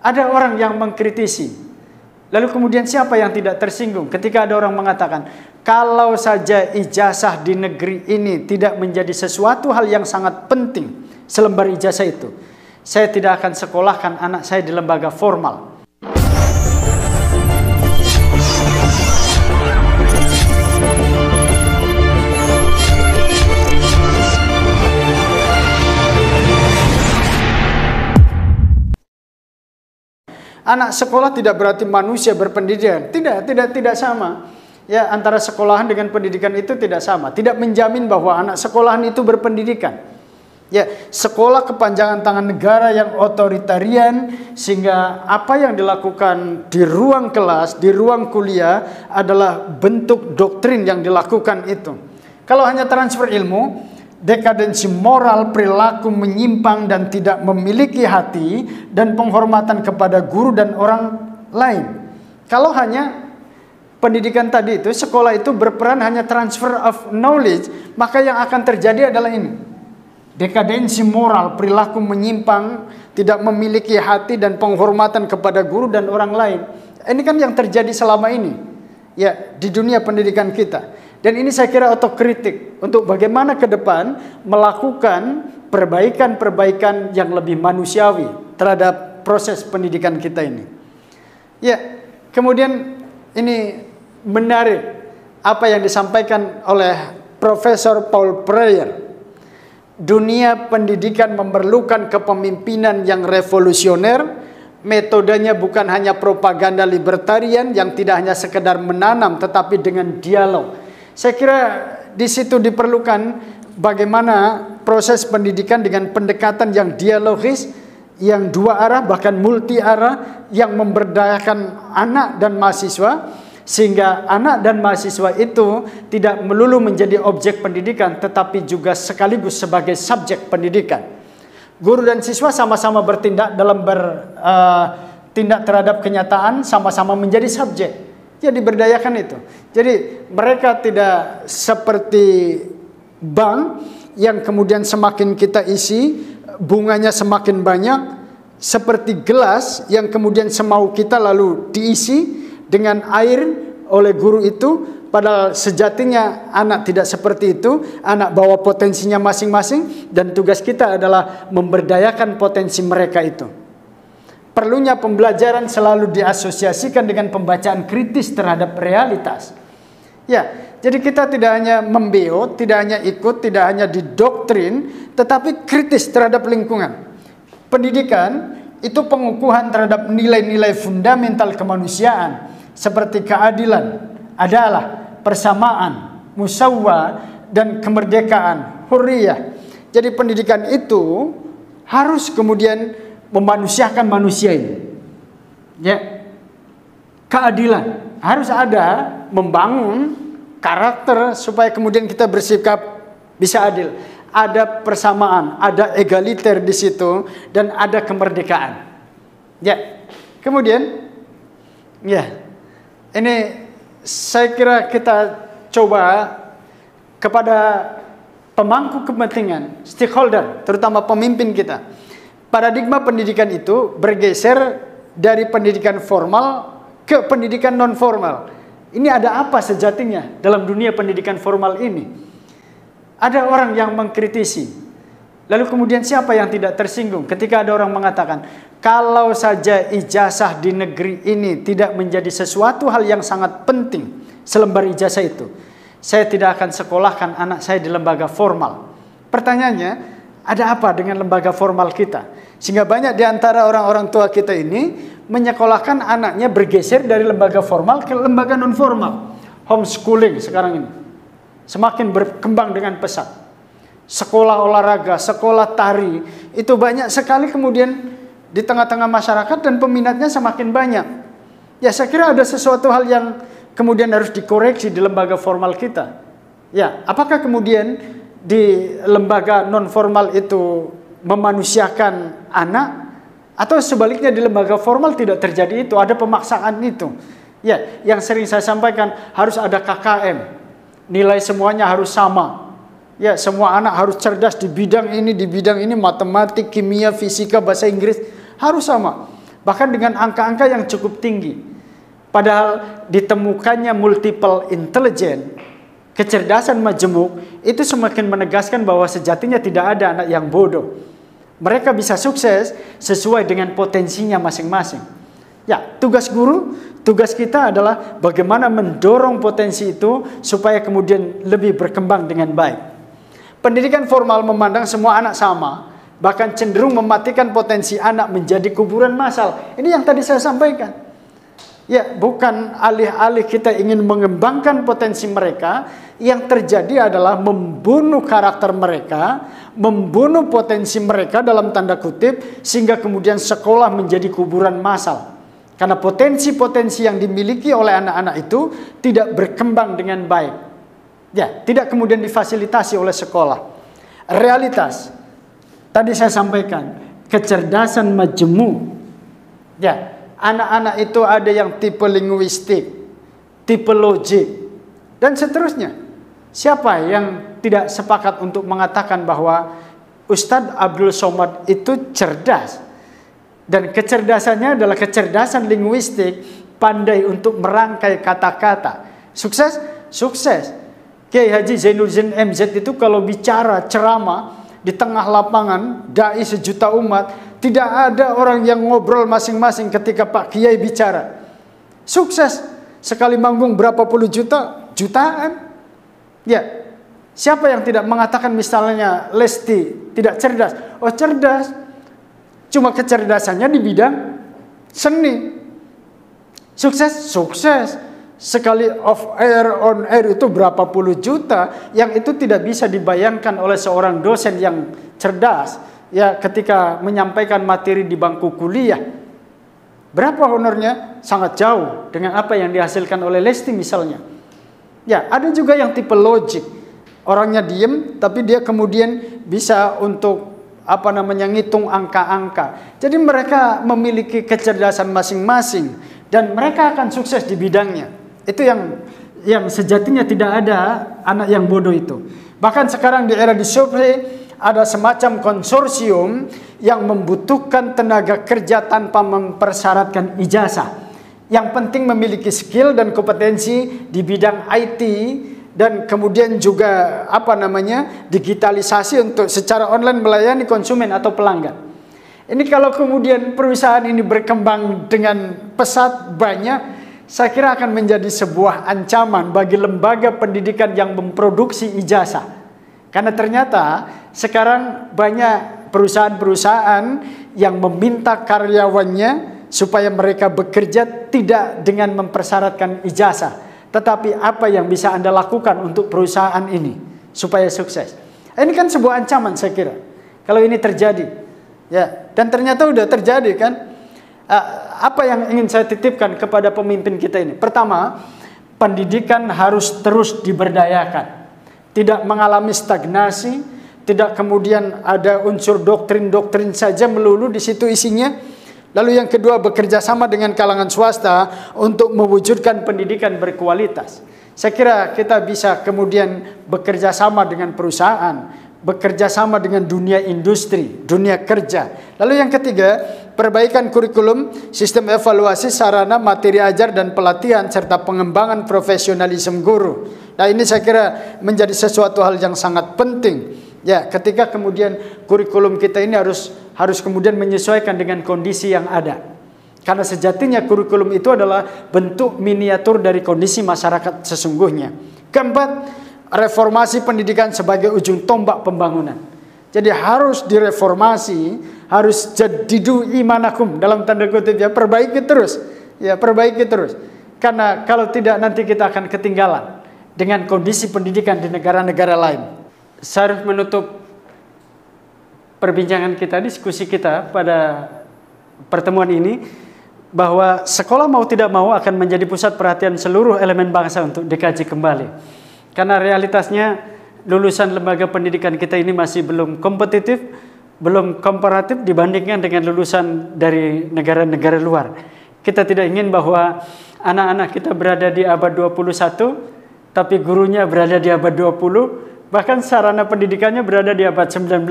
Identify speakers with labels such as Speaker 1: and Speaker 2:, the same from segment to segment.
Speaker 1: Ada orang yang mengkritisi. Lalu kemudian siapa yang tidak tersinggung ketika ada orang mengatakan, kalau saja ijazah di negeri ini tidak menjadi sesuatu hal yang sangat penting, selembar ijazah itu, saya tidak akan sekolahkan anak saya di lembaga formal. Anak sekolah tidak berarti manusia berpendidikan. Tidak sama. Ya, antara sekolahan dengan pendidikan itu tidak sama. Tidak menjamin bahwa anak sekolahan itu berpendidikan. Ya, sekolah kepanjangan tangan negara yang otoritarian, sehingga apa yang dilakukan di ruang kelas, di ruang kuliah adalah bentuk doktrin yang dilakukan itu. Kalau hanya transfer ilmu, dekadensi moral, perilaku menyimpang dan tidak memiliki hati dan penghormatan kepada guru dan orang lain. Kalau hanya pendidikan tadi itu, sekolah itu berperan hanya transfer of knowledge, maka yang akan terjadi adalah ini. Dekadensi moral, perilaku menyimpang, tidak memiliki hati dan penghormatan kepada guru dan orang lain. Ini kan yang terjadi selama ini, ya, di dunia pendidikan kita. Dan ini saya kira otokritik untuk bagaimana ke depan melakukan perbaikan-perbaikan yang lebih manusiawi terhadap proses pendidikan kita ini. Ya, kemudian ini menarik apa yang disampaikan oleh Profesor Paul Breyer. Dunia pendidikan memerlukan kepemimpinan yang revolusioner. Metodenya bukan hanya propaganda libertarian yang tidak hanya sekedar menanam tetapi dengan dialog. Saya kira di situ diperlukan bagaimana proses pendidikan dengan pendekatan yang dialogis, yang dua arah bahkan multi arah, yang memberdayakan anak dan mahasiswa, sehingga anak dan mahasiswa itu tidak melulu menjadi objek pendidikan tetapi juga sekaligus sebagai subjek pendidikan. Guru dan siswa sama-sama bertindak dalam bertindak terhadap kenyataan, sama-sama menjadi subjek. Ya, diberdayakan itu. Jadi mereka tidak seperti bank yang kemudian semakin kita isi bunganya semakin banyak, seperti gelas yang kemudian semau kita lalu diisi dengan air oleh guru itu. Padahal sejatinya anak tidak seperti itu. Anak bawa potensinya masing-masing dan tugas kita adalah memberdayakan potensi mereka itu. Perlunya pembelajaran selalu diasosiasikan dengan pembacaan kritis terhadap realitas. Ya, jadi kita tidak hanya membeo, tidak hanya ikut, tidak hanya didoktrin, tetapi kritis terhadap lingkungan. Pendidikan itu pengukuhan terhadap nilai-nilai fundamental kemanusiaan seperti keadilan, adalah, persamaan, musawwa, dan kemerdekaan, hurriyah. Jadi pendidikan itu harus kemudian memanusiakan manusia ini. Ya. Keadilan harus ada, membangun karakter supaya kemudian kita bersikap bisa adil. Ada persamaan, ada egaliter di situ dan ada kemerdekaan. Ya. Kemudian ya. Ini saya kira kita coba kepada pemangku kepentingan, stakeholder, terutama pemimpin kita. Paradigma pendidikan itu bergeser dari pendidikan formal ke pendidikan non formal. Ini ada apa sejatinya dalam dunia pendidikan formal ini? Ada orang yang mengkritisi. Lalu kemudian siapa yang tidak tersinggung ketika ada orang mengatakan, kalau saja ijazah di negeri ini tidak menjadi sesuatu hal yang sangat penting, selembar ijazah itu, saya tidak akan sekolahkan anak saya di lembaga formal. Pertanyaannya, ada apa dengan lembaga formal kita? Sehingga banyak di antara orang-orang tua kita ini menyekolahkan anaknya bergeser dari lembaga formal ke lembaga non formal. Homeschooling sekarang ini semakin berkembang dengan pesat. Sekolah olahraga, sekolah tari, itu banyak sekali kemudian di tengah-tengah masyarakat dan peminatnya semakin banyak. Ya, saya kira ada sesuatu hal yang kemudian harus dikoreksi di lembaga formal kita. Ya, apakah kemudian di lembaga non formal itu memanusiakan anak, atau sebaliknya di lembaga formal tidak terjadi itu, ada pemaksaan itu. Ya, yang sering saya sampaikan harus ada KKM, nilai semuanya harus sama. Ya, semua anak harus cerdas di bidang ini, matematik, kimia, fisika, bahasa Inggris harus sama. bahkan dengan angka-angka yang cukup tinggi. Padahal ditemukannya multiple intelligence, kecerdasan majemuk, itu semakin menegaskan bahwa sejatinya tidak ada anak yang bodoh. Mereka bisa sukses sesuai dengan potensinya masing-masing. Ya, tugas guru, tugas kita adalah bagaimana mendorong potensi itu supaya kemudian lebih berkembang dengan baik. Pendidikan formal memandang semua anak sama, bahkan cenderung mematikan potensi anak menjadi kuburan massal. Ini yang tadi saya sampaikan. Ya, bukan alih-alih kita ingin mengembangkan potensi mereka, yang terjadi adalah membunuh karakter mereka, membunuh potensi mereka dalam tanda kutip, sehingga kemudian sekolah menjadi kuburan massal. Karena potensi-potensi yang dimiliki oleh anak-anak itu tidak berkembang dengan baik. Ya, tidak kemudian difasilitasi oleh sekolah. Realitas, tadi saya sampaikan, kecerdasan majemuk. Ya, anak-anak itu ada yang tipe linguistik, tipe logik, dan seterusnya. Siapa yang tidak sepakat untuk mengatakan bahwa Ustadz Abdul Somad itu cerdas? Dan kecerdasannya adalah kecerdasan linguistik, pandai untuk merangkai kata-kata. Sukses? Sukses. Kiai Haji Zainuddin MZ itu kalau bicara ceramah di tengah lapangan, dai sejuta umat, tidak ada orang yang ngobrol masing-masing ketika Pak Kiai bicara. Sukses. Sekali manggung berapa puluh juta? Jutaan. Ya. Siapa yang tidak mengatakan misalnya Lesti tidak cerdas? Oh, cerdas. Cuma kecerdasannya di bidang seni. Sukses? Sukses. Sekali off air, on air itu berapa puluh juta, yang itu tidak bisa dibayangkan oleh seorang dosen yang cerdas ya ketika menyampaikan materi di bangku kuliah. Berapa honornya? Sangat jauh dengan apa yang dihasilkan oleh Lesti misalnya. Ya, ada juga yang tipe logik. Orangnya diem tapi dia kemudian bisa untuk ngitung angka-angka. Jadi mereka memiliki kecerdasan masing-masing dan mereka akan sukses di bidangnya. Itu yang sejatinya tidak ada anak yang bodoh itu. Bahkan sekarang di era disrupsi ada semacam konsorsium yang membutuhkan tenaga kerja tanpa mempersyaratkan ijazah. Yang penting memiliki skill dan kompetensi di bidang IT dan kemudian juga digitalisasi untuk secara online melayani konsumen atau pelanggan. Ini kalau kemudian perusahaan ini berkembang dengan pesat banyak, saya kira akan menjadi sebuah ancaman bagi lembaga pendidikan yang memproduksi ijazah. Karena ternyata sekarang banyak perusahaan-perusahaan yang meminta karyawannya supaya mereka bekerja tidak dengan mempersyaratkan ijazah. Tetapi apa yang bisa Anda lakukan untuk perusahaan ini supaya sukses? Ini kan sebuah ancaman saya kira. Kalau ini terjadi. Ya, dan ternyata udah terjadi kan. Apa yang ingin saya titipkan kepada pemimpin kita ini? Pertama, pendidikan harus terus diberdayakan. Tidak mengalami stagnasi, tidak kemudian ada unsur doktrin-doktrin saja melulu di situ isinya. Lalu yang kedua, bekerja sama dengan kalangan swasta untuk mewujudkan pendidikan berkualitas. Saya kira kita bisa kemudian bekerja sama dengan perusahaan, bekerja sama dengan dunia industri, dunia kerja. Lalu yang ketiga, perbaikan kurikulum, sistem evaluasi, sarana, materi ajar dan pelatihan, serta pengembangan profesionalisme guru. Nah, ini saya kira menjadi sesuatu hal yang sangat penting. Ya, ketika kemudian kurikulum kita ini harus kemudian menyesuaikan dengan kondisi yang ada. Karena sejatinya kurikulum itu adalah bentuk miniatur dari kondisi masyarakat sesungguhnya. Keempat, reformasi pendidikan sebagai ujung tombak pembangunan. Jadi harus direformasi, harus jadidu imanakum dalam tanda kutip ya, perbaiki terus. Ya, perbaiki terus. Karena kalau tidak nanti kita akan ketinggalan dengan kondisi pendidikan di negara-negara lain. Saya harus menutup perbincangan kita, diskusi kita pada pertemuan ini, bahwa sekolah mau tidak mau akan menjadi pusat perhatian seluruh elemen bangsa untuk dikaji kembali. Karena realitasnya lulusan lembaga pendidikan kita ini masih belum kompetitif, belum komparatif dibandingkan dengan lulusan dari negara-negara luar. Kita tidak ingin bahwa anak-anak kita berada di abad 21, tapi gurunya berada di abad 20, bahkan sarana pendidikannya berada di abad 19.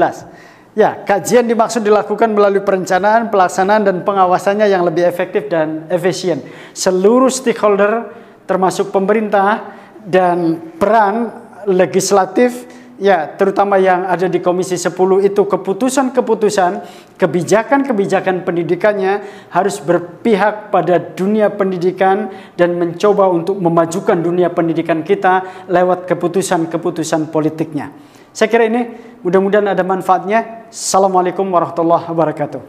Speaker 1: Ya, kajian dimaksud dilakukan melalui perencanaan, pelaksanaan, dan pengawasannya yang lebih efektif dan efisien. Seluruh stakeholder, termasuk pemerintah dan peran legislatif, ya, terutama yang ada di Komisi 10 itu, keputusan-keputusan, kebijakan-kebijakan pendidikannya harus berpihak pada dunia pendidikan dan mencoba untuk memajukan dunia pendidikan kita lewat keputusan-keputusan politiknya. Saya kira ini mudah-mudahan ada manfaatnya. Assalamualaikum warahmatullahi wabarakatuh.